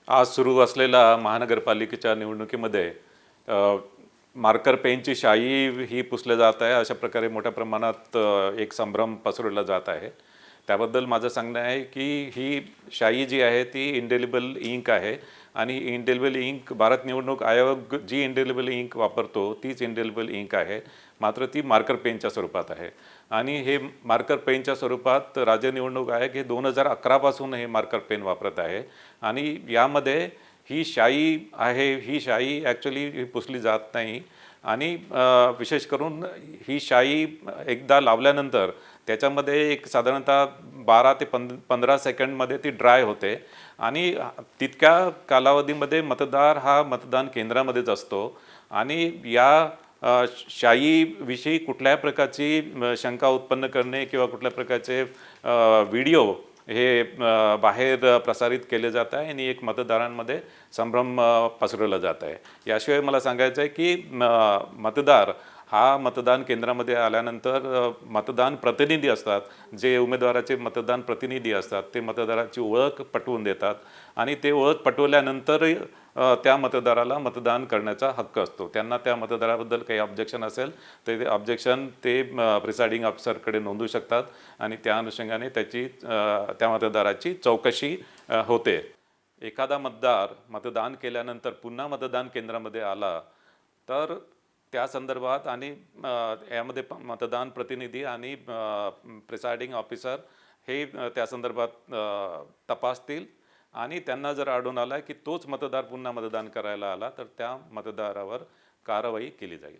आज सुरू असलेल्या महानगरपालिकेच्या निवडणुकीमध्ये मार्कर पेनची शाई ही पुसल्या जात आहे. अशा प्रकारे मोठ्या प्रमाणात एक संभ्रम पसरवला जात आहे. त्याबद्दल माझं सांगणं आहे की ही शाई जी आहे ती इंडेलिबल इंक आहे आणि इंडेलिबल इंक भारत निवडणूक आयोग जी इंडेलिबल इंक वापरतो तीच इंडेलिबल इंक आहे, मात्र ती मार्कर पेनच्या स्वरूपात आहे. आणि हे मार्कर पेनच्या स्वरूपात राज्य निवडणूक आयोग हे 2011 पासून हे मार्कर पेन वापरत आहे आणि यामध्ये ही शाई आहे, ही शाई ॲक्च्युली पुसली जात नाही आणि विशेष करून ही शाई एकदा लावल्यानंतर त्याच्यामध्ये एक साधारणतः 12 ते 15 सेकंडमध्ये ती ड्राय होते आणि तितक्या कालावधीमध्ये मतदार हा मतदान केंद्रामध्येच असतो आणि या शाईविषयी कुठल्याही प्रकारची शंका उत्पन्न करणे किंवा कुठल्या प्रकारचे व्हिडिओ हे बाहेर प्रसारित केले जात आहे आणि एक मतदारांमध्ये संभ्रम पसरवला जात आहे. याशिवाय मला सांगायचं आहे की मतदार हा मतदान केंद्रामध्ये आल्यानंतर मतदान प्रतिनिधी असतात, जे उमेदवाराचे मतदान प्रतिनिधी असतात ते मतदाराची ओळख पटवून देतात आणि ते ओळख पटवल्यानंतर त्या मतदाराला मतदान करण्याचा हक्क असतो. त्यांना त्या मतदाराबद्दल काही ऑब्जेक्शन असेल तर ते ऑब्जेक्शन ते प्रिसाइडिंग ऑफिसरकडे नोंदवू शकतात आणि त्या अनुषंगाने त्या मतदाराची चौकशी होते. एखादा मतदार मतदान केल्यानंतर पुन्हा मतदान केंद्रामध्ये आला तर त्या संदर्भात आणि यामध्ये मतदान प्रतिनिधी आणि प्रिसाइडिंग ऑफिसर हे त्या संदर्भात तपासतील आणि त्यांना जर आढळून आला की तोच मतदार पुन्हा मतदान करायला आला तर त्या मतदारावर कारवाई केली जाईल.